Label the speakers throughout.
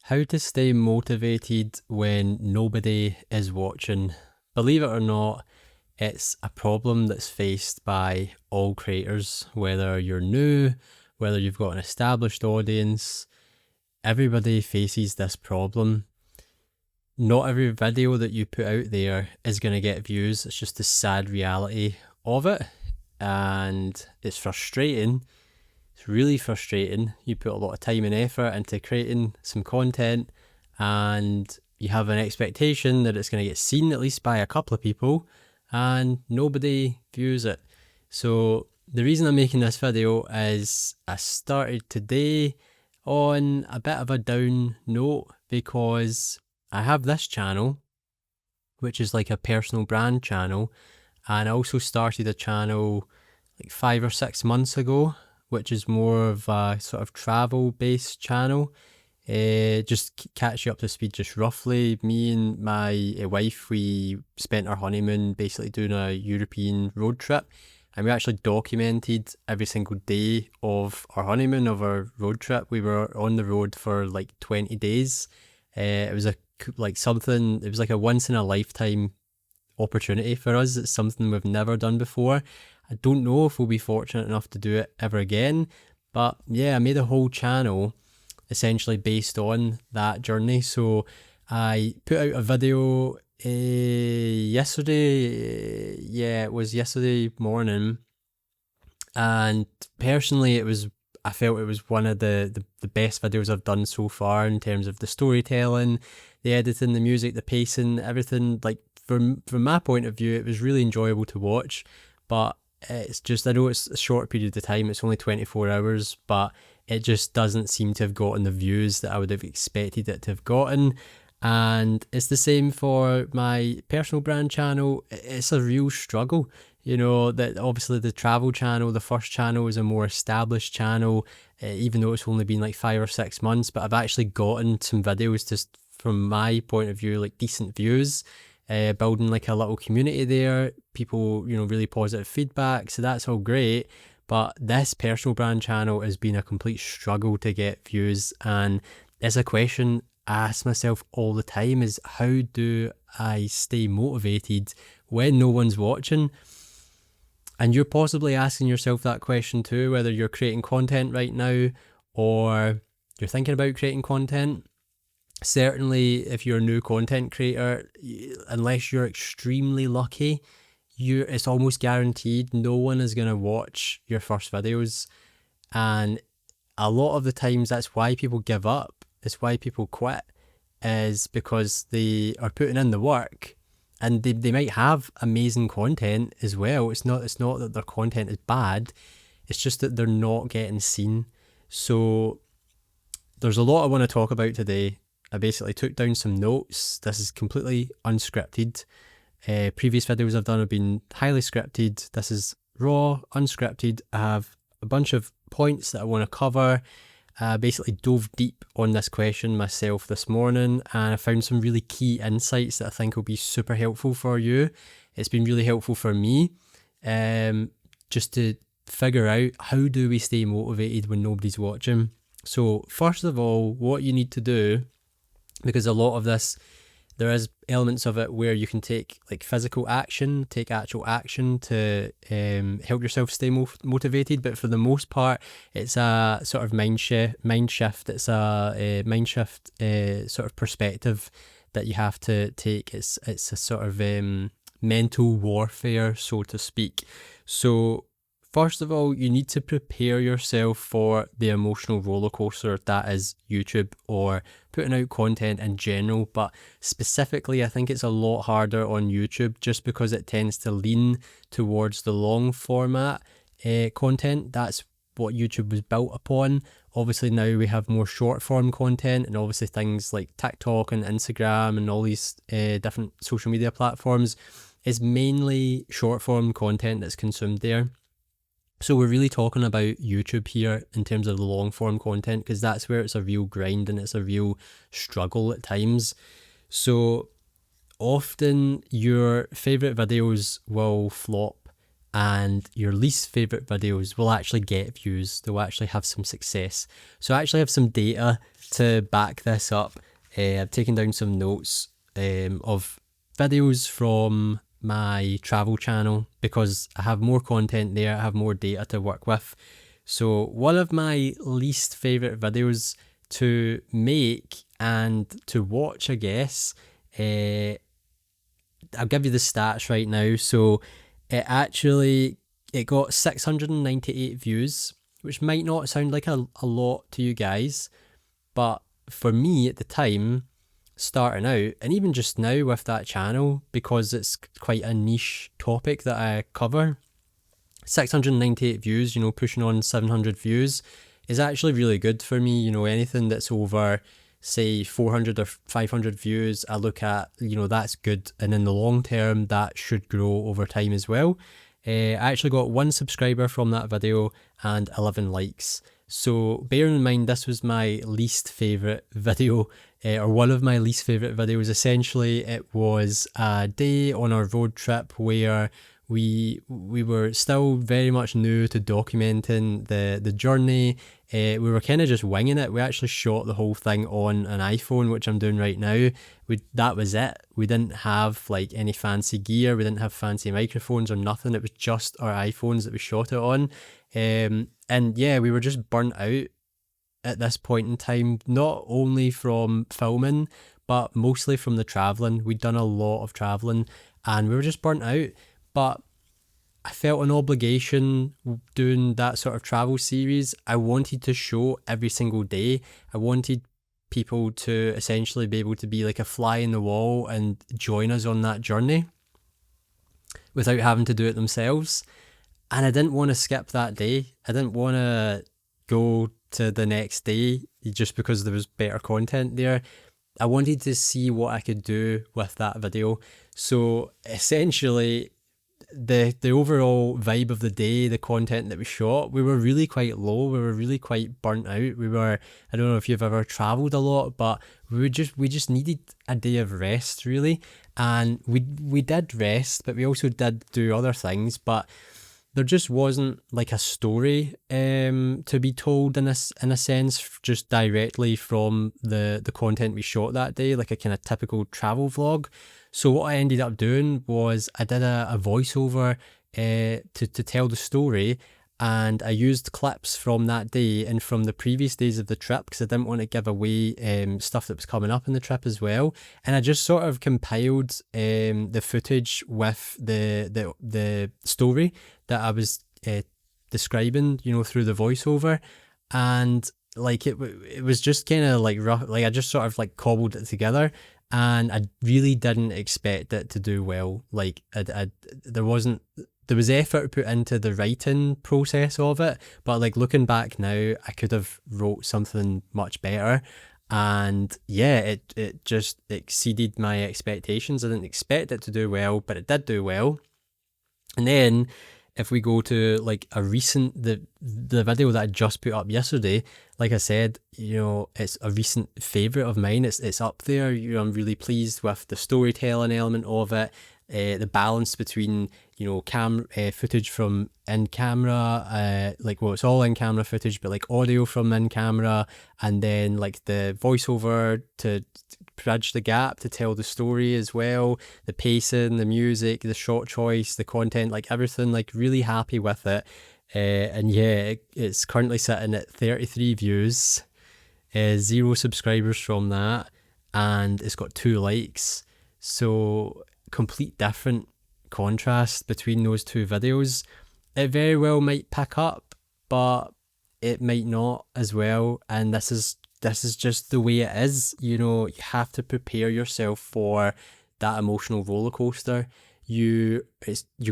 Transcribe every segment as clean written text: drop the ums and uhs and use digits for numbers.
Speaker 1: How to stay motivated when nobody is watching. Believe it or not, it's a problem that's faced by all creators, whether you're new, whether you've got an established audience. Everybody faces this problem. Not every video that you put out there is going to get views. It's just the sad reality of it. And it's frustrating. It's really frustrating. You put a lot of time and effort into creating some content and you have an expectation that it's going to get seen at least by a couple of people and nobody views it. So the reason I'm making this video is I started today on a bit of a down note because I have this channel, which is like a personal brand channel, and I also started a channel like 5 or 6 months ago, which is more of a sort of travel based channel. Just catch you up to speed just roughly. Me and my wife, we spent our honeymoon basically doing a European road trip, and we actually documented every single day of our honeymoon, of our road trip. We were on the road for like 20 days. It was it was like a once in a lifetime opportunity for us. It's something we've never done before. I don't know if we'll be fortunate enough to do it ever again, but yeah, I made a whole channel essentially based on that journey. So I put out a video yesterday. Yeah, it was yesterday morning, and personally I felt it was one of the best videos I've done so far in terms of the storytelling, the editing, the music, the pacing, everything. Like from my point of view, it was really enjoyable to watch. But it's just, I know it's a short period of time, it's only 24 hours, but it just doesn't seem to have gotten the views that I would have expected it to have gotten. And it's the same for my personal brand channel. It's a real struggle. You know, that obviously the travel channel, the first channel, is a more established channel, even though it's only been like 5 or 6 months, but I've actually gotten some videos just from my point of view, like decent views. Building like a little community there, people, you know, really positive feedback, so that's all great. But this personal brand channel has been a complete struggle to get views, and it's a question I ask myself all the time: is how do I stay motivated when no one's watching? And you're possibly asking yourself that question too, whether you're creating content right now or you're thinking about creating content. Certainly, if you're a new content creator, unless you're extremely lucky, it's almost guaranteed no one is going to watch your first videos. And a lot of the times that's why people give up. It's why people quit, is because they are putting in the work, and they might have amazing content as well. It's not that their content is bad, it's just that they're not getting seen. So there's a lot I want to talk about today. I basically took down some notes. This is completely unscripted. Previous videos I've done have been highly scripted. This is raw, unscripted. I have a bunch of points that I want to cover. I basically dove deep on this question myself this morning, and I found some really key insights that I think will be super helpful for you. It's been really helpful for me, just to figure out how do we stay motivated when nobody's watching. So first of all, what you need to do, because a lot of this, there is elements of it where you can take like physical action, take actual action to help yourself stay motivated. But for the most part, it's a sort of mind shift. It's a mind shift sort of perspective that you have to take. It's a sort of mental warfare, so to speak. So first of all, you need to prepare yourself for the emotional roller coaster that is YouTube or putting out content in general. But specifically, I think it's a lot harder on YouTube just because it tends to lean towards the long format content. That's what YouTube was built upon. Obviously now we have more short form content, and obviously things like TikTok and Instagram and all these different social media platforms is mainly short form content that's consumed there. So we're really talking about YouTube here in terms of the long form content, because that's where it's a real grind and it's a real struggle at times. So often your favorite videos will flop and your least favorite videos will actually get views. They'll actually have some success. So I actually have some data to back this up, I've taken down some notes of videos from my travel channel because I have more content there, I have more data to work with. So one of my least favourite videos to make and to watch, I guess, I'll give you the stats right now. So it got 698 views, which might not sound like a lot to you guys, but for me at the time, starting out, and even just now with that channel, because it's quite a niche topic that I cover, 698 views, pushing on 700 views is actually really good for me. Anything that's over, say, 400 or 500 views, I look at, that's good. And in the long term, that should grow over time as well. I actually got 1 subscriber from that video and 11 likes. So bearing in mind, this was my least favourite video, or one of my least favourite videos. Essentially, it was a day on our road trip where we were still very much new to documenting the journey. We were kind of just winging it. We actually shot the whole thing on an iPhone, which I'm doing right now. That was it. We didn't have like any fancy gear. We didn't have fancy microphones or nothing. It was just our iPhones that we shot it on. And yeah, we were just burnt out at this point in time, not only from filming, but mostly from the traveling. We'd done a lot of traveling and we were just burnt out. But I felt an obligation doing that sort of travel series. I wanted to show every single day. I wanted people to essentially be able to be like a fly in the wall and join us on that journey without having to do it themselves. And I didn't want to skip that day. I didn't want to go to the next day just because there was better content there. I wanted to see what I could do with that video. So essentially, the overall vibe of the day, the content that we shot, we were really quite low. We were really quite burnt out. I don't know if you've ever traveled a lot, but we just needed a day of rest, really. And we did rest, but we also did do other things. But there just wasn't like a story to be told in a sense, just directly from the content we shot that day, like a kind of typical travel vlog. So what I ended up doing was I did a voiceover to tell the story, and I used clips from that day and from the previous days of the trip because I didn't want to give away stuff that was coming up in the trip as well. And I just sort of compiled the footage with the story that I was describing, through the voiceover, and like it was just kind of like rough. Like I just sort of like cobbled it together. And I really didn't expect it to do well. Like there was effort put into the writing process of it, but like looking back now, I could have wrote something much better. And yeah, it just exceeded my expectations. I didn't expect it to do well, but it did do well. And then if we go to like the video that I just put up yesterday, like I said, it's a recent favourite of mine. It's up there. I'm really pleased with the storytelling element of it, the balance between footage from in camera, it's all in camera footage, but like audio from in camera, and then like the voiceover to bridge the gap to tell the story as well, the pacing, the music, the shot choice, the content, like everything. Like really happy with it. And yeah, it's currently sitting at 33 views, 0 subscribers from that, and it's got 2 likes. So complete different contrast between those 2 videos. It very well might pick up, but it might not as well. And this is just the way it is. You have to prepare yourself for that emotional roller coaster. You're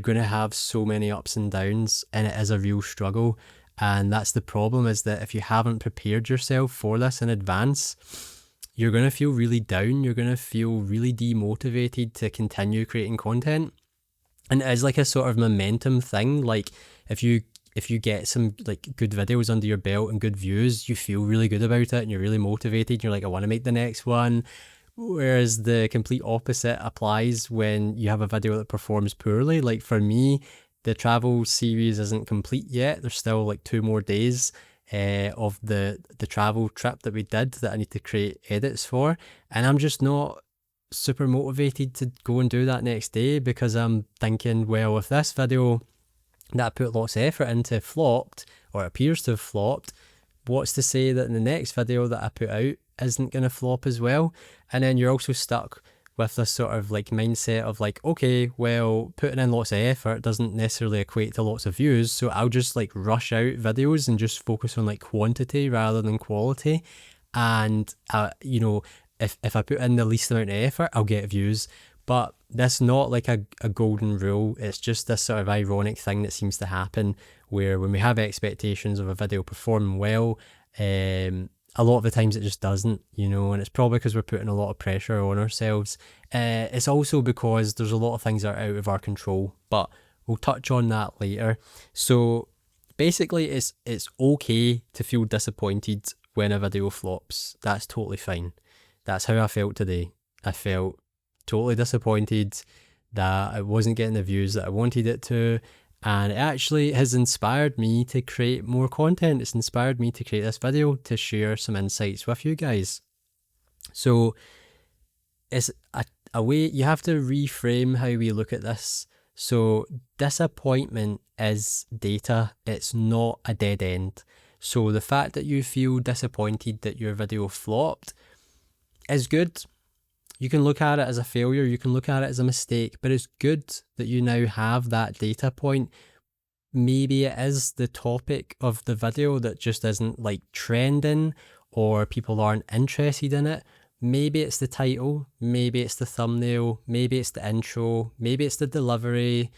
Speaker 1: going to have so many ups and downs, and it is a real struggle. And that's the problem, is that if you haven't prepared yourself for this in advance, you're going to feel really down. You're going to feel really demotivated to continue creating content. And it is like a sort of momentum thing. Like if you get some like good videos under your belt and good views, you feel really good about it and you're really motivated. You're like, I want to make the next one. Whereas the complete opposite applies when you have a video that performs poorly. Like for me, the travel series isn't complete yet. There's still like 2 more days. of the travel trip that we did that I need to create edits for, and I'm just not super motivated to go and do that next day, because I'm thinking, well, if this video that I put lots of effort into flopped, or appears to have flopped, what's to say that in the next video that I put out isn't going to flop as well? And then you're also stuck with this sort of like mindset of like, okay, well, putting in lots of effort doesn't necessarily equate to lots of views, so I'll just like rush out videos and just focus on like quantity rather than quality. And you know, if I put in the least amount of effort, I'll get views. But that's not like a golden rule. It's just this sort of ironic thing that seems to happen, where when we have expectations of a video performing well, a lot of the times it just doesn't, you know, and it's probably because we're putting a lot of pressure on ourselves. It's also because there's a lot of things that are out of our control, but we'll touch on that later. So basically, it's okay to feel disappointed when a video flops. That's totally fine. That's how I felt today. I felt totally disappointed that I wasn't getting the views that I wanted it to, and it actually has inspired me to create more content. It's inspired me to create this video to share some insights with you guys. So it's a way you have to reframe how we look at this. So disappointment is data, it's not a dead end. So the fact that you feel disappointed that your video flopped is good. You can look at it as a failure, you can look at it as a mistake, but it's good that you now have that data point. Maybe it is the topic of the video that just isn't like trending, or people aren't interested in it. Maybe it's the title, maybe it's the thumbnail, maybe it's the intro, maybe it's the delivery,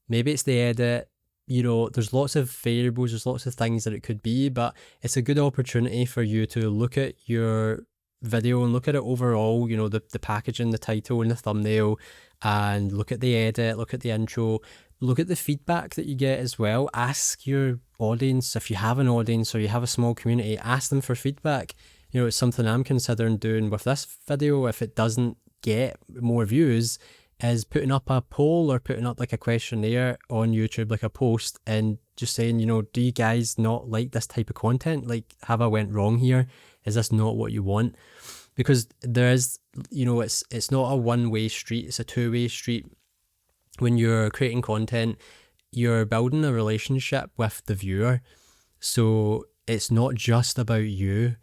Speaker 1: maybe it's the edit. You know, there's lots of variables, there's lots of things that it could be, but it's a good opportunity for you to look at your video and look at it overall, you know, the packaging, the title and the thumbnail, and look at the edit, look at the intro, look at the feedback that you get as well. Ask your audience, if you have an audience or you have a small community, ask them for feedback. You know, it's something I'm considering doing with this video if it doesn't get more views, is putting up a poll or putting up like a questionnaire on YouTube, like a post, and just saying, you know, do you guys not like this type of content? Like, have I went wrong here? Is this not what you want? Because there is, you know, it's not a one-way street, it's a two-way street. When you're creating content, you're building a relationship with the viewer. So it's not just about you.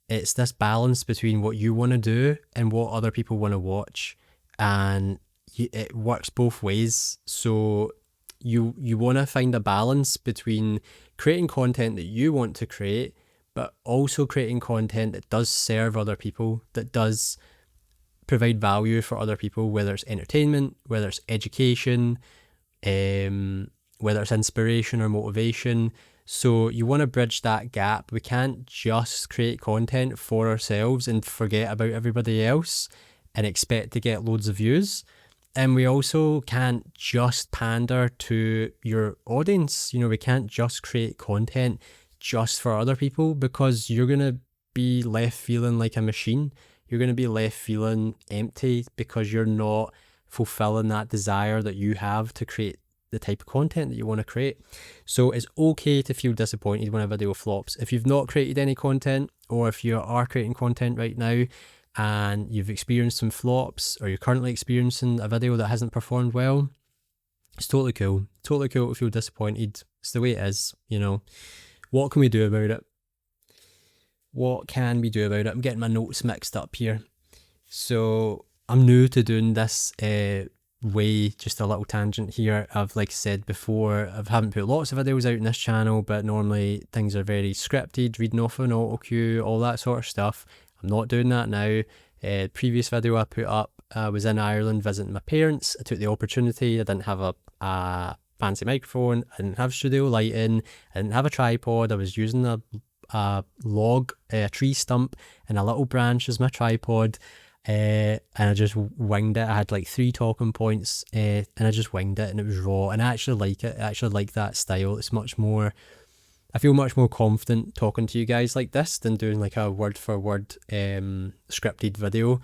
Speaker 1: It's this balance between what you want to do and what other people want to watch. And it works both ways. So you want to find a balance between creating content that you want to create, but also creating content that does serve other people, that does provide value for other people, whether it's entertainment, whether it's education, whether it's inspiration or motivation. So you want to bridge that gap. We can't just create content for ourselves and forget about everybody else and expect to get loads of views. And we also can't just pander to your audience. You know, we can't just create content just for other people, because you're going to be left feeling like a machine. You're going to be left feeling empty because you're not fulfilling that desire that you have to create the type of content that you want to create. So it's okay to feel disappointed when a video flops. If you've not created any content, or if you are creating content right now and you've experienced some flops, or you're currently experiencing a video that hasn't performed well, it's totally cool. Totally cool to feel disappointed. It's the way it is, you know. What can we do about it? What can we do about it? I'm getting my notes mixed up here. So I'm new to doing this way, just a little tangent here. I've, like I said before, I haven't put lots of videos out in this channel, but normally things are very scripted, reading off an auto cue, all that sort of stuff. I'm not doing that now. Previous video I put up, I was in Ireland visiting my parents. I took the opportunity. I didn't have a fancy microphone, I didn't have studio lighting, I didn't have a tripod. I was using a log, a tree stump and a little branch as my tripod, and I just winged it. I had like 3 talking points, and I just winged it, and it was raw, and I actually like it. I actually like that style. It's much more, I feel much more confident talking to you guys like this than doing like a word for word scripted video.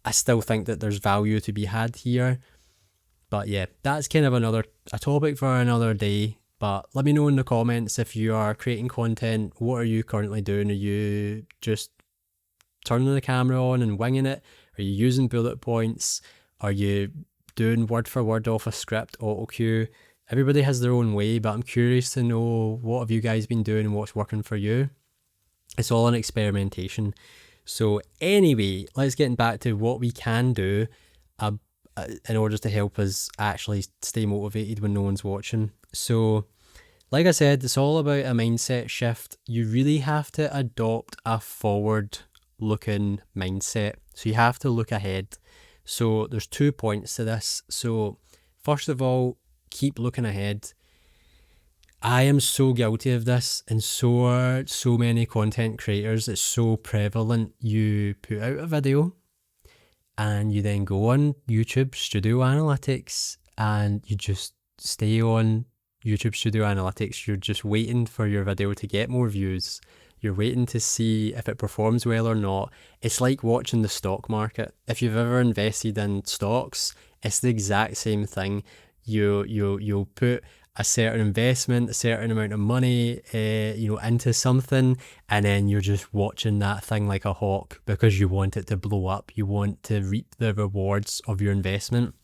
Speaker 1: I still think that there's value to be had here. But yeah, that's kind of a topic for another day. But let me know in the comments if you are creating content. What are you currently doing? Are you just turning the camera on and winging it? Are you using bullet points? Are you doing word for word off a script, auto cue? Everybody has their own way, but I'm curious to know what have you guys been doing and what's working for you. It's all an experimentation. So anyway, let's get back to what we can do in order to help us actually stay motivated when no one's watching. So like I said, it's all about a mindset shift. You really have to adopt a forward looking mindset. So you have to look ahead. So there's 2 points to this. So first of all, keep looking ahead. I am so guilty of this, and so are so many content creators. It's so prevalent. You put out a video and you then go on YouTube Studio Analytics and you just stay on YouTube Studio Analytics. You're just waiting for your video to get more views. You're waiting to see if it performs well or not. It's like watching the stock market. If you've ever invested in stocks, it's the exact same thing. You'll put a certain investment, a certain amount of money, into something, and then you're just watching that thing like a hawk because you want it to blow up. You want to reap the rewards of your investment.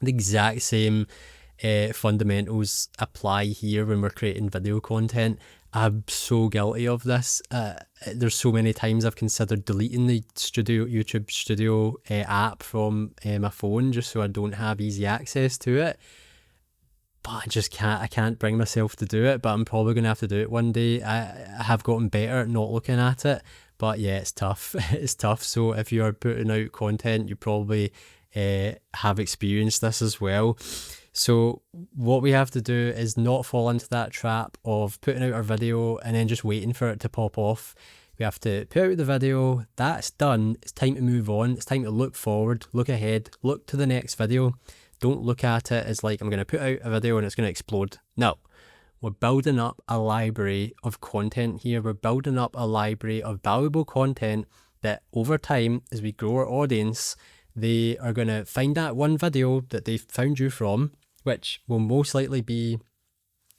Speaker 1: The exact same fundamentals apply here when we're creating video content. I'm so guilty of this. There's so many times I've considered deleting the YouTube Studio app from my phone just so I don't have easy access to it. But I can't bring myself to do it, but I'm probably going to have to do it one day. I have gotten better at not looking at it, but yeah, it's tough. It's tough. So if you are putting out content, you probably have experienced this as well. So what we have to do is not fall into that trap of putting out our video and then just waiting for it to pop off. We have to put out the video, that's done, it's time to move on, it's time to look forward, look ahead, look to the next video. Don't look at it as like I'm going to put out a video and it's going to explode. No, we're building up a library of content here. We're building up a library of valuable content that over time, as we grow our audience, they are going to find that one video that they found you from, which will most likely be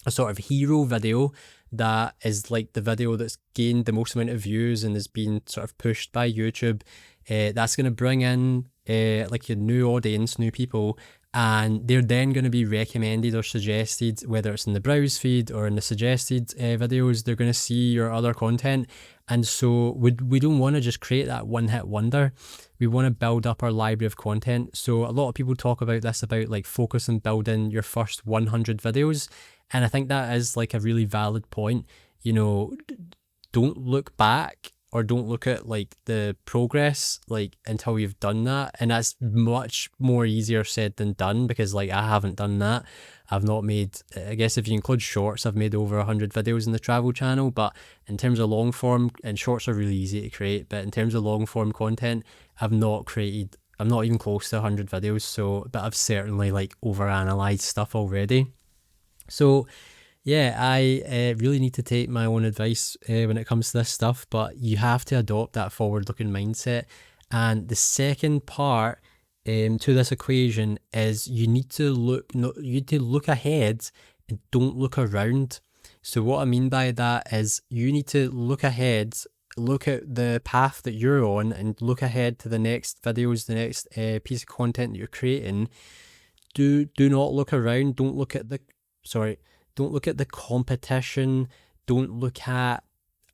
Speaker 1: a sort of hero video that is like the video that's gained the most amount of views and has been sort of pushed by YouTube. That's going to bring in like a new audience, new people, and they're then going to be recommended or suggested, whether it's in the browse feed or in the suggested videos. They're going to see your other content, and so we don't want to just create that one-hit wonder. We want to build up our library of content. So a lot of people talk about this, about like focus on building your first 100 videos, and I think that is like a really valid point. Don't look back or don't look at like the progress like until you've done that, and that's much more easier said than done, because like I haven't done that. I've not made, I guess if you include shorts, I've made over 100 videos in the travel channel, but in terms of long form, and shorts are really easy to create, but in terms of long form content, I'm not even close to 100 videos. So, but I've certainly like overanalyzed stuff already. So yeah, I really need to take my own advice when it comes to this stuff, but you have to adopt that forward-looking mindset. And the second part to this equation is you need to look ahead and don't look around. So what I mean by that is you need to look ahead, look at the path that you're on, and look ahead to the next videos, the next piece of content that you're creating. Do not look around. Don't look at the competition. Don't look at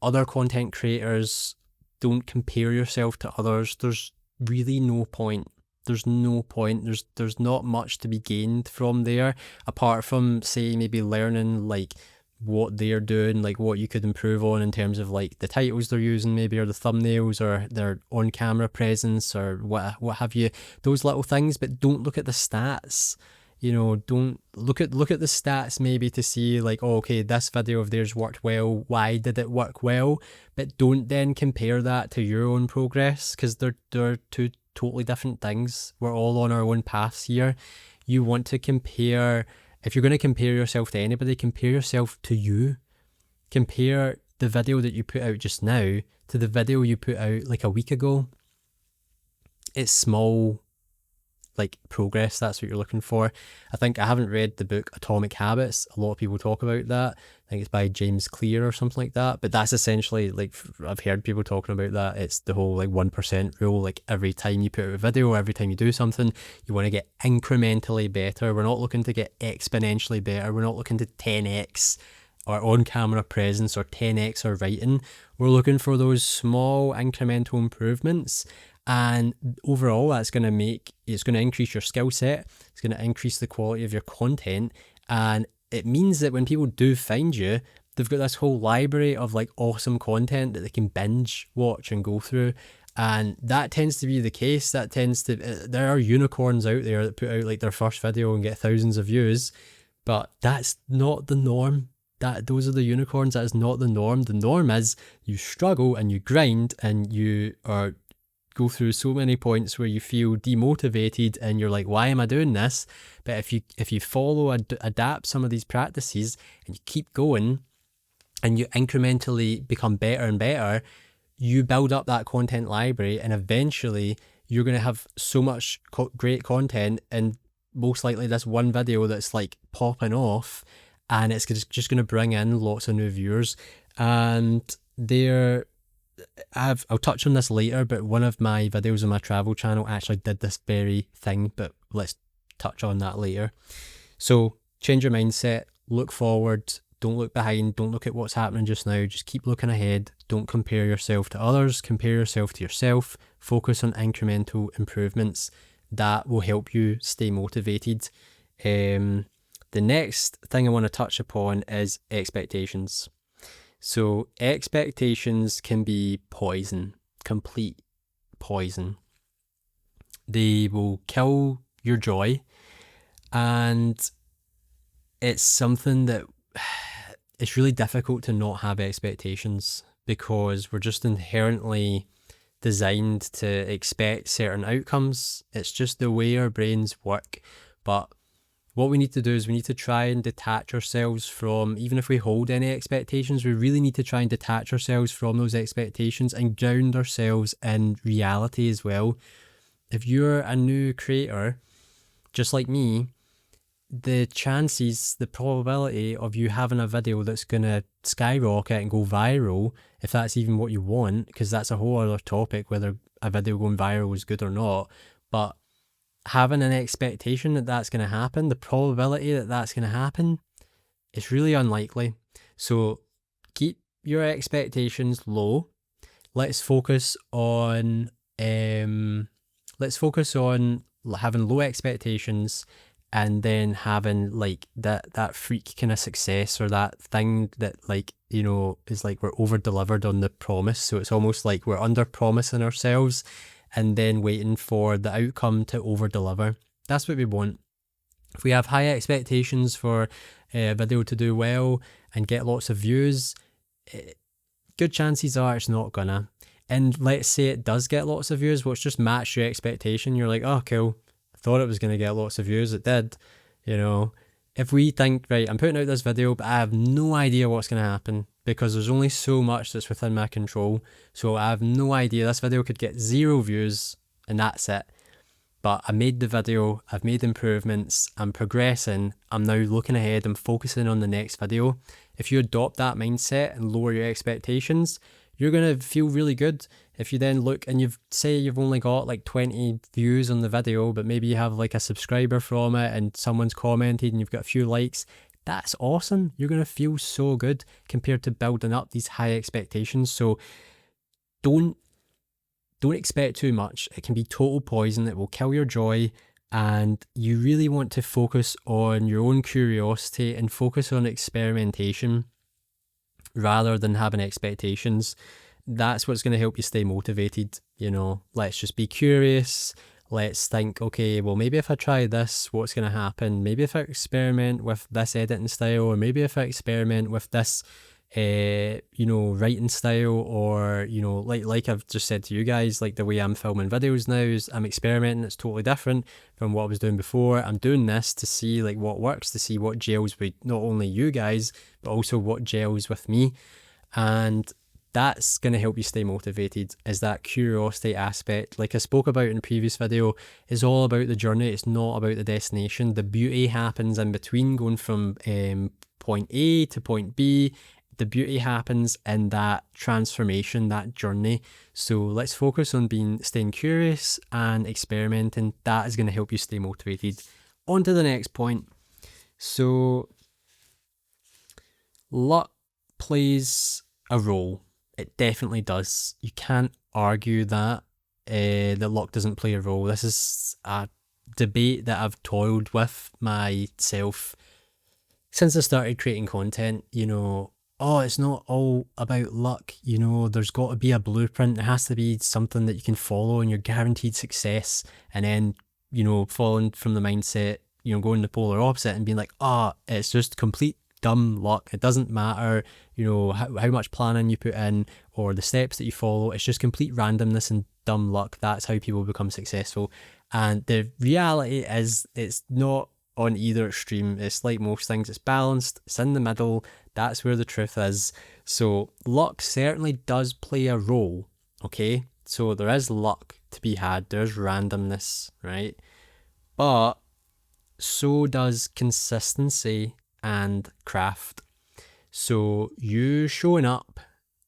Speaker 1: other content creators. Don't compare yourself to others. There's really no point. There's not much to be gained from there, apart from, say, maybe learning like what they're doing, like what you could improve on in terms of like the titles they're using, maybe, or the thumbnails, or their on-camera presence, or what have you. Those little things, but don't look at the stats. Don't look at the stats maybe to see like, oh, okay, this video of theirs worked well. Why did it work well? But don't then compare that to your own progress, because they're two totally different things. We're all on our own paths here. You want to compare. If you're going to compare yourself to anybody, compare yourself to you. Compare the video that you put out just now to the video you put out like a week ago. It's small. like progress. That's what you're looking for. I think I haven't read the book Atomic Habits. A lot of people talk about that. I think it's by James Clear or something like that. But that's essentially, like, I've heard people talking about that. It's the whole like 1% rule. Like every time you put out a video, every time you do something, you want to get incrementally better. We're not looking to get exponentially better. We're not looking to 10x our on-camera presence or 10x our writing. We're looking for those small incremental improvements. And overall, it's going to increase your skill set. It's going to increase the quality of your content. And it means that when people do find you, they've got this whole library of like awesome content that they can binge watch and go through. And that tends to be the case. There are unicorns out there that put out like their first video and get thousands of views, but that's not the norm. Those are the unicorns. That is not the norm. The norm is you struggle and you grind and you go through so many points where you feel demotivated and you're like, why am I doing this? But if you follow and adapt some of these practices and you keep going and you incrementally become better and better, you build up that content library, and eventually you're going to have so much great content, and most likely this one video that's like popping off, and it's just going to bring in lots of new viewers. And I'll touch on this later, but one of my videos on my travel channel actually did this very thing, but let's touch on that later. So change your mindset, look forward, don't look behind, don't look at what's happening just now, just keep looking ahead. Don't compare yourself to others, compare yourself to yourself, focus on incremental improvements. That will help you stay motivated. The next thing I want to touch upon is expectations. So expectations can be poison, complete poison. They will kill your joy, and it's something that it's really difficult to not have expectations, because we're just inherently designed to expect certain outcomes. It's just the way our brains work. But what we need to do is we need to try and detach ourselves from, even if we hold any expectations, we really need to try and detach ourselves from those expectations and ground ourselves in reality as well. If you're a new creator, just like me, the probability of you having a video that's going to skyrocket and go viral, if that's even what you want, because that's a whole other topic, whether a video going viral is good or not, but having an expectation that that's going to happen, the probability that that's going to happen, it's really unlikely. So keep your expectations low. Let's focus on having low expectations, and then having like that freak kind of success, or that thing that, like, you know, is like we're over delivered on the promise. So it's almost like we're under promising ourselves and then waiting for the outcome to over deliver. That's what we want. If we have high expectations for a video to do well and get lots of views, good chances are it's not gonna. And let's say it does get lots of views, well, it's just match your expectation. You're like, oh, cool, I thought it was going to get lots of views, it did. You know, if we think, right, I'm putting out this video, but I have no idea what's going to happen, because there's only so much that's within my control. So I have no idea. This video could get 0 views and that's it. But I made the video, I've made improvements, I'm progressing, I'm now looking ahead, I'm focusing on the next video. If you adopt that mindset and lower your expectations, you're going to feel really good. If you then look and you've only got like 20 views on the video, but maybe you have like a subscriber from it and someone's commented and you've got a few likes, that's awesome. You're going to feel so good compared to building up these high expectations. So don't expect too much. It can be total poison. It will kill your joy. And you really want to focus on your own curiosity and focus on experimentation rather than having expectations. That's what's going to help you stay motivated. You know, let's just be curious. Let's think, okay, well, maybe if I try this, what's going to happen? Maybe if I experiment with this editing style, or maybe if I experiment with this, writing style, or, like I've just said to you guys, like the way I'm filming videos now is I'm experimenting. It's totally different from what I was doing before. I'm doing this to see like what works, to see what gels with not only you guys, but also what gels with me. And that's going to help you stay motivated, is that curiosity aspect. Like I spoke about in a previous video, is all about the journey. It's not about the destination. The beauty happens in between, going from point A to point B. The beauty happens in that transformation, that journey. So let's focus on staying curious and experimenting. That is going to help you stay motivated. On to the next point. So luck plays a role. It definitely does. You can't argue that luck doesn't play a role. This is a debate that I've toiled with myself since I started creating content. Oh, it's not all about luck. There's got to be a blueprint. There has to be something that you can follow and you're guaranteed success. And then, falling from the mindset, going the polar opposite and being like, it's just complete dumb luck. It doesn't matter, how much planning you put in or the steps that you follow. It's just complete randomness and dumb luck. That's how people become successful. And the reality is it's not on either extreme. It's like most things, it's balanced, it's in the middle. That's where the truth is. So luck certainly does play a role, okay? So there is luck to be had, there's randomness, right? But so does consistency and craft. So you showing up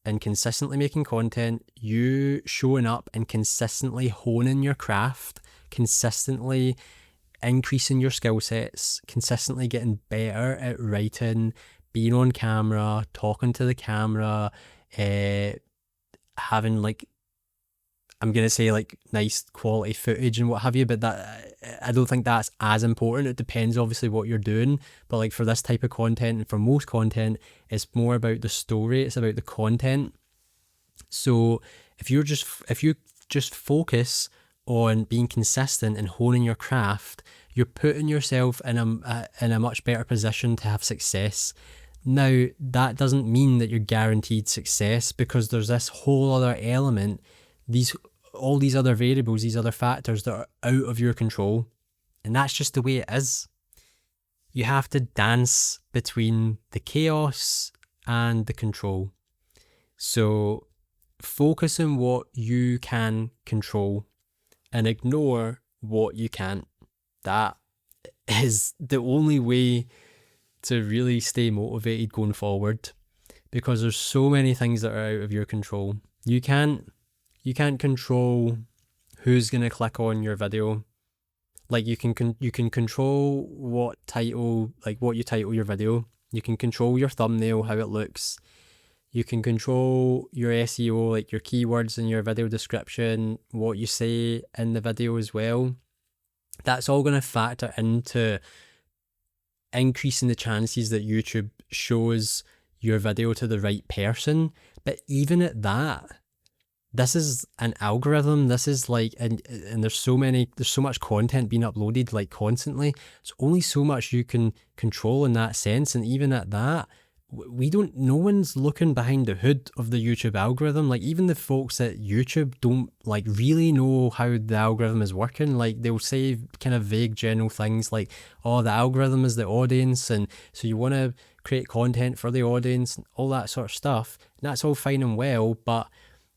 Speaker 1: and consistently making content, you showing up and consistently honing your craft, consistently increasing your skill sets, consistently getting better at writing, being on camera, talking to the camera, having I'm going to say nice quality footage and what have you, but that I don't think that's as important. It depends obviously what you're doing, but for this type of content and for most content, it's more about the story, it's about the content. So if you just focus on being consistent and honing your craft, you're putting yourself in a much better position to have success. Now, that doesn't mean that you're guaranteed success, because there's this whole other element, all these other variables, these other factors that are out of your control. And that's just the way it is. You have to dance between the chaos and the control. So focus on what you can control and ignore what you can't. That is the only way to really stay motivated going forward, because there's so many things that are out of your control. You can't control who's going to click on your video. You can control what you title your video. You can control your thumbnail, how it looks. You can control your SEO, your keywords in your video description, what you say in the video as well. That's all going to factor into increasing the chances that YouTube shows your video to the right person. But even at that, this is an algorithm. This is and there's so much content being uploaded constantly. There's only so much you can control in that sense. And even at that, no one's looking behind the hood of the YouTube algorithm. Even the folks at YouTube don't really know how the algorithm is working. They'll say kind of vague general things the algorithm is the audience, and so you want to create content for the audience and all that sort of stuff. And that's all fine and well, but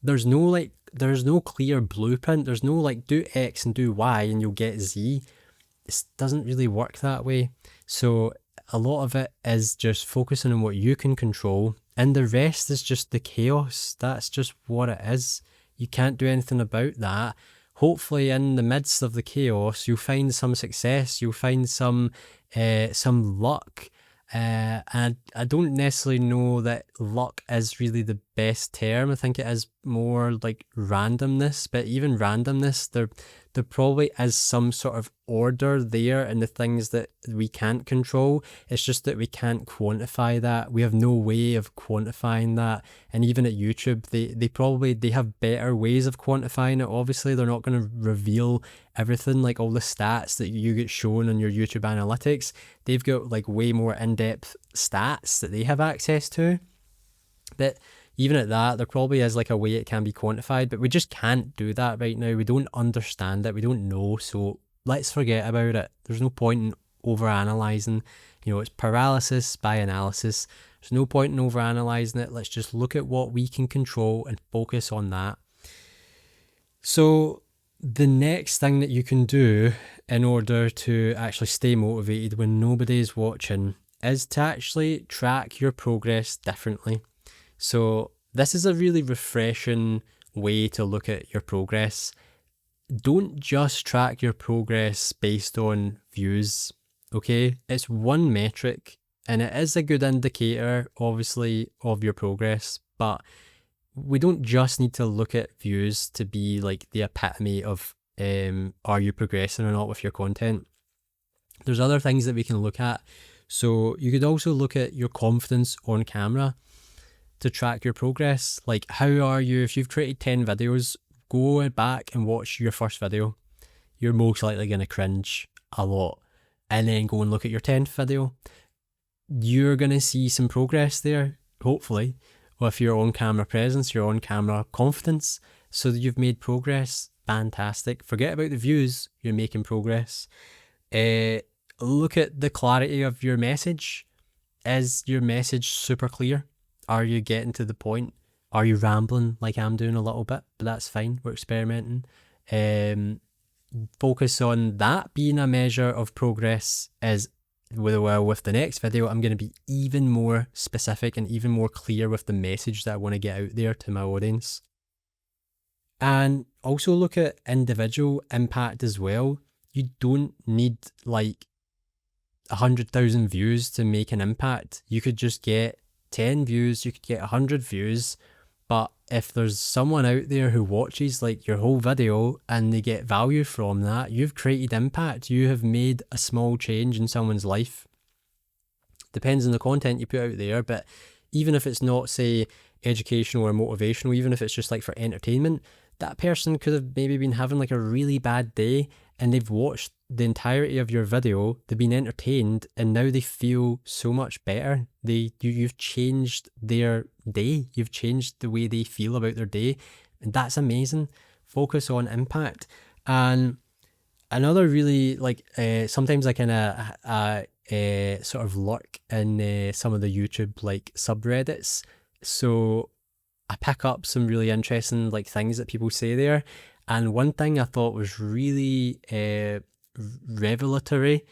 Speaker 1: there's no clear blueprint. There's no do X and do Y and you'll get Z. It doesn't really work that way. So a lot of it is just focusing on what you can control, and the rest is just the chaos. That's just what it is. You can't do anything about that. Hopefully in the midst of the chaos, you'll find some success, you'll find some luck. And I don't necessarily know that luck is really the best term. I think it is more randomness, but even randomness, there probably is some sort of order there in the things that we can't control. It's just that we can't quantify that. We have no way of quantifying that. And even at YouTube, they have better ways of quantifying it. Obviously, they're not going to reveal everything, all the stats that you get shown on your YouTube analytics. They've got way more in-depth stats that they have access to. But even at that, there probably is a way it can be quantified, but we just can't do that right now. We don't understand it. We don't know. So let's forget about it. There's no point in over-analyzing. It's paralysis by analysis. There's no point in overanalyzing it. Let's just look at what we can control and focus on that. So the next thing that you can do in order to actually stay motivated when nobody's watching is to actually track your progress differently. So this is a really refreshing way to look at your progress. Don't just track your progress based on views, okay? It's one metric and it is a good indicator, obviously, of your progress, but we don't just need to look at views to be like the epitome of are you progressing or not with your content. There's other things that we can look at. So you could also look at your confidence on camera to track your progress. Like, how are you, if you've created 10 videos, go back and watch your first video. You're most likely going to cringe a lot. And then go and look at your 10th video. You're going to see some progress there, hopefully, with your on-camera presence, your on-camera confidence, so that you've made progress. Fantastic. Forget about the views, you're making progress. Look at the clarity of your message. Is your message super clear? Are you getting to the point? Are you rambling like I'm doing a little bit? But that's fine, we're experimenting. Focus on that being a measure of progress. As well, with the next video, I'm going to be even more specific and even more clear with the message that I want to get out there to my audience. And also look at individual impact as well. You don't need like 100,000 views to make an impact. You could just get 10 views, you could get 100 views, but if there's someone out there who watches like your whole video and they get value from that, you've created impact. You have made a small change in someone's life. Depends on the content you put out there, but even if it's not, say, educational or motivational, even if it's just like for entertainment, that person could have maybe been having like a really bad day and they've watched the entirety of your video, they've been entertained, and now they feel so much better. You've changed their day, you've changed the way they feel about their day, and that's amazing. Focus on impact. And another really, like, sometimes I kind of sort of lurk in some of the YouTube like subreddits, so I pick up some really interesting like things that people say there. And one thing I thought was really revelatory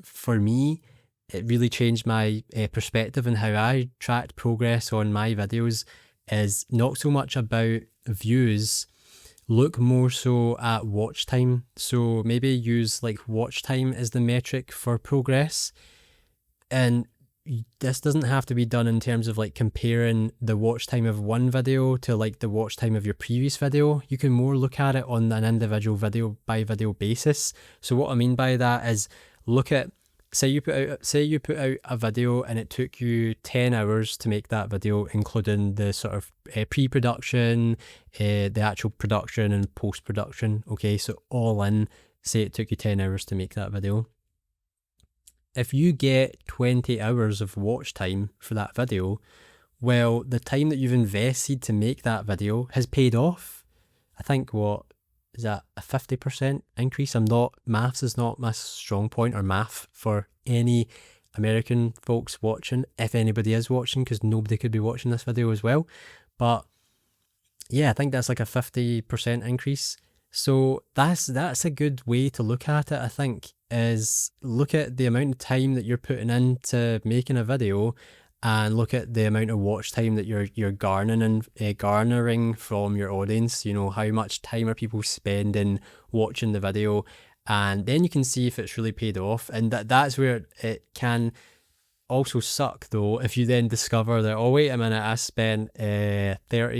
Speaker 1: for me, it really changed my perspective and how I tracked progress on my videos, is not so much about views. Look more so at watch time. So maybe use like watch time as the metric for progress. And this doesn't have to be done in terms of like comparing the watch time of one video to like the watch time of your previous video. You can more look at it on an individual video by video basis. So what I mean by that is, look at, say you put out a video and it took you 10 hours to make that video, including the sort of pre-production, the actual production and post-production. Okay, so all in, say it took you 10 hours to make that video. If you get 20 hours of watch time for that video, well, the time that you've invested to make that video has paid off. I think, what is that, a 50% increase? Maths is not my strong point, or math for any American folks watching, if anybody is watching, because nobody could be watching this video as well. But yeah, I think that's like a 50% increase. So that's a good way to look at it, I think, is look at the amount of time that you're putting into making a video and look at the amount of watch time that you're garnering from your audience. You know, how much time are people spending watching the video, and then you can see if it's really paid off. And that's where it can also suck, though, if you then discover that, oh wait a minute, I spent 30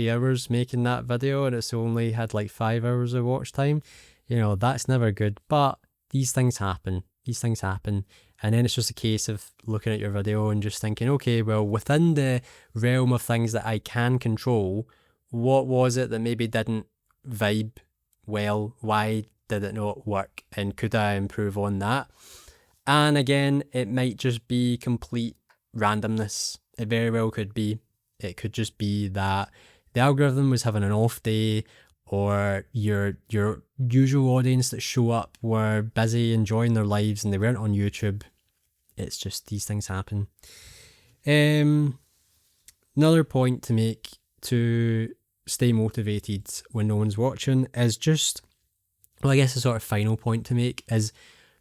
Speaker 1: hours making that video and it's only had like 5 hours of watch time. You know, that's never good. But these things happen. And then it's just a case of looking at your video and just thinking, okay, well, within the realm of things that I can control, what was it that maybe didn't vibe well? Why did it not work? And could I improve on that? And again, it might just be complete randomness. It very well could be. It could just be that the algorithm was having an off day, or your usual audience that show up were busy enjoying their lives and they weren't on YouTube. It's just, these things happen. Another point to make to stay motivated when no one's watching is just, well, I guess the sort of final point to make is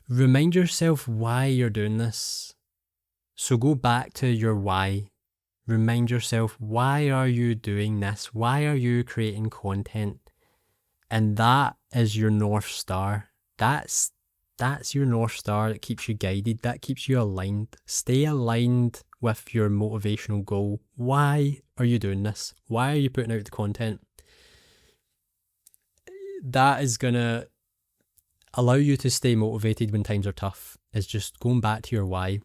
Speaker 1: remind yourself why you're doing this. So go back to your why. Remind yourself, why are you doing this? Why are you creating content? And that is your North Star. That's your North Star that keeps you guided, that keeps you aligned. Stay aligned with your motivational goal. Why are you doing this? Why are you putting out the content? That is going to allow you to stay motivated when times are tough, is just going back to your why.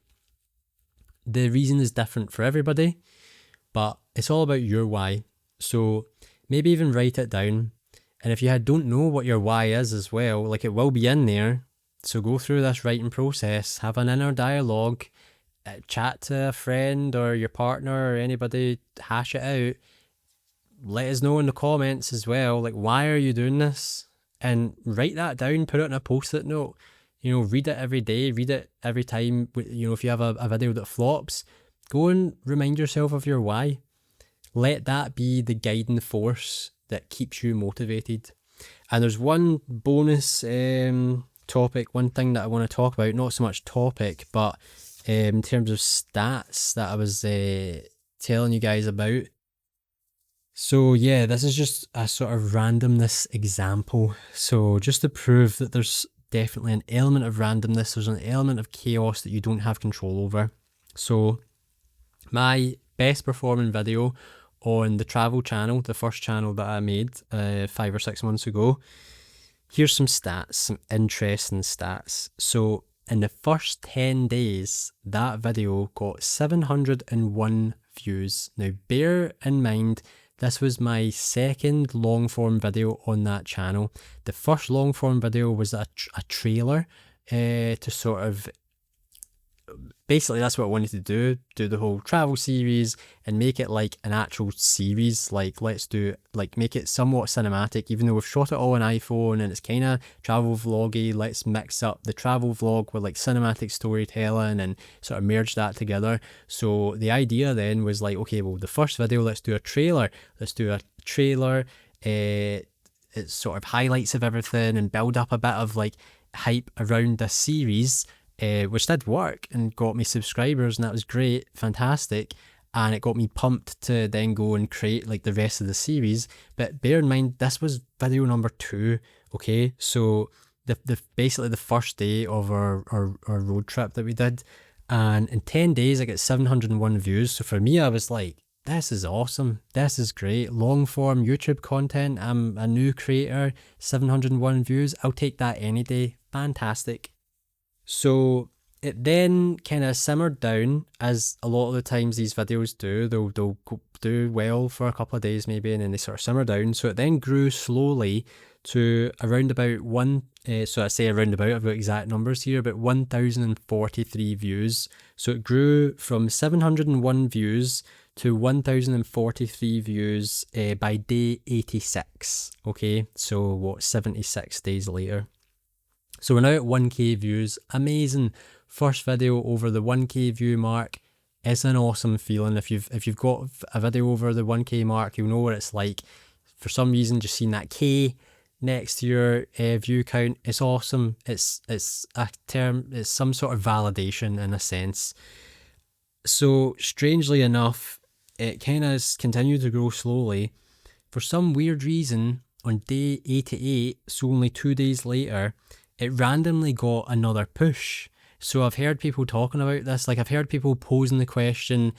Speaker 1: The reason is different for everybody, but it's all about your why. So maybe even write it down. And if you don't know what your why is as well, like it will be in there. So go through this writing process, have an inner dialogue, chat to a friend or your partner or anybody, hash it out. Let us know in the comments as well, like, why are you doing this? And write that down, put it in a post-it note. You know, read it every day, read it every time. You know, if you have a video that flops, go and remind yourself of your why. Let that be the guiding force that keeps you motivated. And there's one bonus topic, one thing that I want to talk about, not so much topic, but in terms of stats that I was telling you guys about. So yeah, this is just a sort of randomness example. So just to prove that there's definitely an element of randomness, there's an element of chaos that you don't have control over. So my best performing video on the travel channel, the first channel that I made 5 or 6 months ago, here's some stats, some interesting stats. So in the first 10 days, that video got 701 views. Now bear in mind, this was my second long form video on that channel. The first long form video was a trailer to sort of, basically that's what I wanted to do the whole travel series and make it like an actual series. Like, let's do, like, make it somewhat cinematic, even though we've shot it all on iPhone and it's kind of travel vloggy. Let's mix up the travel vlog with like cinematic storytelling and sort of merge that together. So the idea then was like, okay, well, the first video, let's do a trailer. It's sort of highlights of everything and build up a bit of like hype around this series, which did work and got me subscribers, and that was great, fantastic, and it got me pumped to then go and create like the rest of the series. But bear in mind, this was video number 2, okay? So the basically the first day of our road trip that we did, and in 10 days I got 701 views. So for me, I was like, this is awesome, this is great, long form YouTube content, I'm a new creator, 701 views, I'll take that any day, fantastic. So it then kind of simmered down, as a lot of the times these videos do. They'll do well for a couple of days maybe, and then they sort of simmer down. So it then grew slowly to around about so I say around about, I've got exact numbers here, but 1,043 views. So it grew from 701 views to 1,043 views by day 86. Okay, so what, 76 days later. So we're now at 1k views, amazing. First video over the 1k view mark. It's an awesome feeling. If you've got a video over the 1k mark, you'll know what it's like. For some reason, just seeing that K next to your view count, it's awesome. It's some sort of validation in a sense. So strangely enough, it kind of continued to grow slowly. For some weird reason, on day 88, so only 2 days later, it randomly got another push. So I've heard people talking about this, like I've heard people posing the question,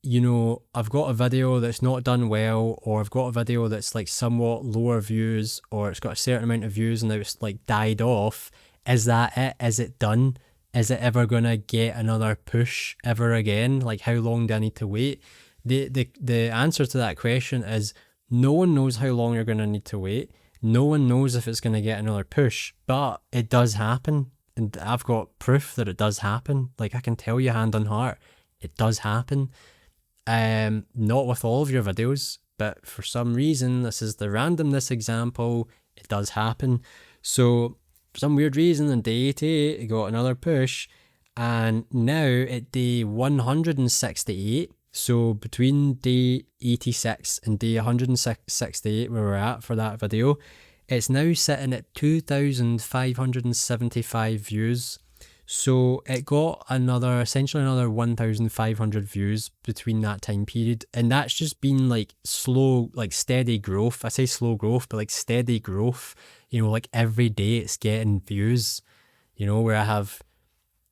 Speaker 1: you know, I've got a video that's not done well, or I've got a video that's like somewhat lower views, or it's got a certain amount of views and now it's like died off. Is that it? Is it done? Is it ever gonna get another push ever again? Like, how long do I need to wait? The answer to that question is no one knows how long you're gonna need to wait. No one knows if it's going to get another push, but it does happen. And I've got proof that it does happen. Like, I can tell you hand on heart, it does happen. Not with all of your videos, but for some reason, this is the randomness example, it does happen. So for some weird reason, on day 88, it got another push, And now at day 168, so between day 86 and day 168 where we're at for that video, it's now sitting at 2,575 views. So it got essentially another 1,500 views between that time period. And that's just been like slow, like steady growth. I say slow growth, but like steady growth. Like every day it's getting views, where I have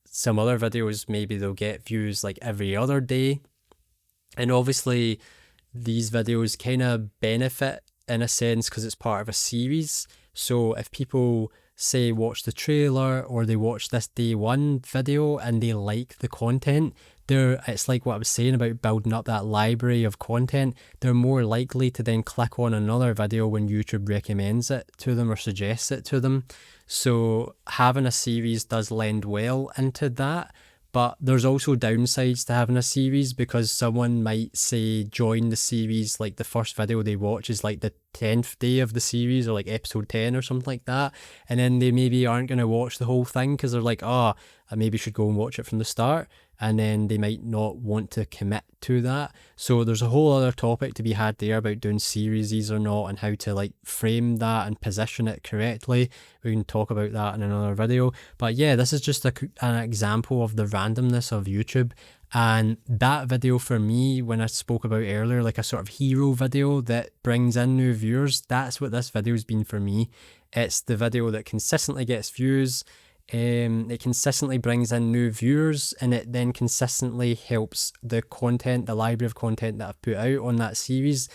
Speaker 1: some other videos, maybe they'll get views like every other day. And obviously these videos kind of benefit in a sense because it's part of a series. So if people say watch the trailer or they watch this day one video and they like the content, it's like what I was saying about building up that library of content. They're more likely to then click on another video when YouTube recommends it to them or suggests it to them. So having a series does lend well into that. But there's also downsides to having a series because someone might say join the series, like the first video they watch is like the 10th day of the series or like episode 10 or something like that. And then they maybe aren't going to watch the whole thing because they're like, I maybe should go and watch it from the start. And then they might not want to commit to that. So there's a whole other topic to be had there about doing series or not and how to like frame that and position it correctly. We can talk about that in another video. But yeah, this is just an example of the randomness of YouTube. And that video for me, when I spoke about earlier, like a sort of hero video that brings in new viewers, that's what this video has been for me. It's the video that consistently gets views. It consistently brings in new viewers, and it then consistently helps the content, the library of content that I've put out on that series.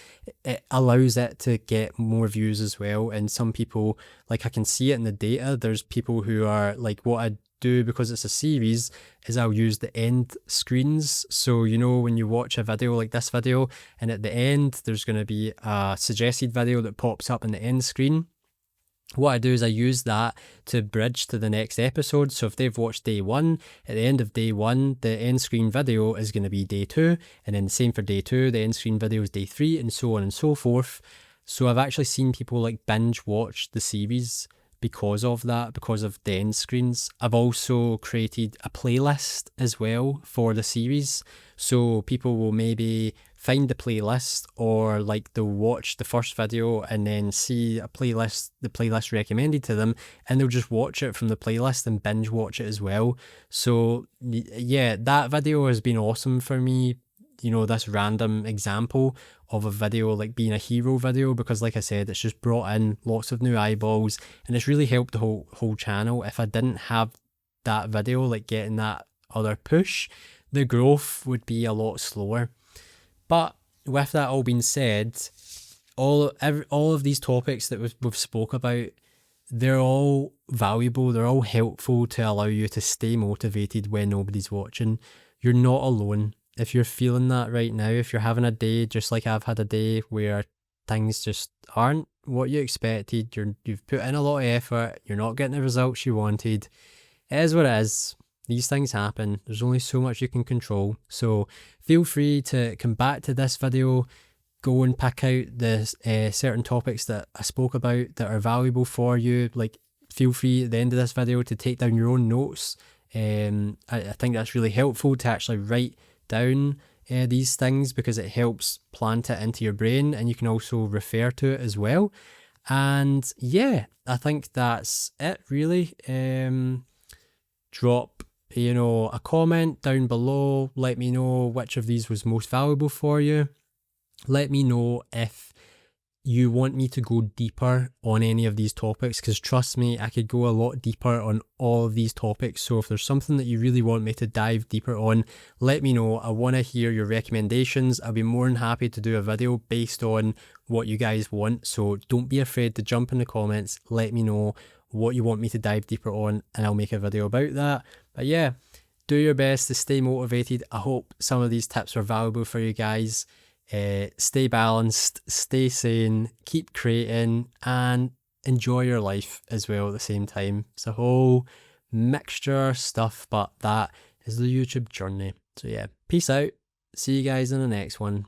Speaker 1: It allows it to get more views as well. And some people, like I can see it in the data, there's people who are like, what I do because it's a series is I'll use the end screens. So when you watch a video like this video and at the end there's going to be a suggested video that pops up in the end screen, what I do is I use that to bridge to the next episode. So if they've watched day one, at the end of day one, the end screen video is going to be day two. And then the same for day two, the end screen video is day three, and so on and so forth. So I've actually seen people like binge watch the series because of that, because of the end screens. I've also created a playlist as well for the series. So people will maybe find the playlist, or like they'll watch the first video and then see the playlist recommended to them, and they'll just watch it from the playlist and binge watch it as well. So yeah, that video has been awesome for me, this random example of a video like being a hero video, because like I said, it's just brought in lots of new eyeballs and it's really helped the whole channel. If I didn't have that video like getting that other push, the growth would be a lot slower. But with that all being said, all of these topics that we've spoke about, they're all valuable, they're all helpful to allow you to stay motivated when nobody's watching. You're not alone. If you're feeling that right now, if you're having a day just like I've had a day where things just aren't what you expected, you've put in a lot of effort, you're not getting the results you wanted, it is what it is. These things happen. There's only so much you can control. So feel free to come back to this video, go and pick out the certain topics that I spoke about that are valuable for you. Like, feel free at the end of this video to take down your own notes. I think that's really helpful to actually write down these things, because it helps plant it into your brain, and you can also refer to it as well. And yeah, I think that's it really. Drop a comment down below. Let me know which of these was most valuable for you. Let me know if you want me to go deeper on any of these topics, because trust me, I could go a lot deeper on all of these topics. So if there's something that you really want me to dive deeper on, let me know. I want to hear your recommendations. I'll be more than happy to do a video based on what you guys want. So don't be afraid to jump in the comments. Let me know what you want me to dive deeper on, and I'll make a video about that. But yeah, do your best to stay motivated. I hope some of these tips are valuable for you guys. Stay balanced, stay sane, keep creating, and enjoy your life as well at the same time. It's a whole mixture of stuff, but that is the YouTube journey. So yeah, peace out. See you guys in the next one.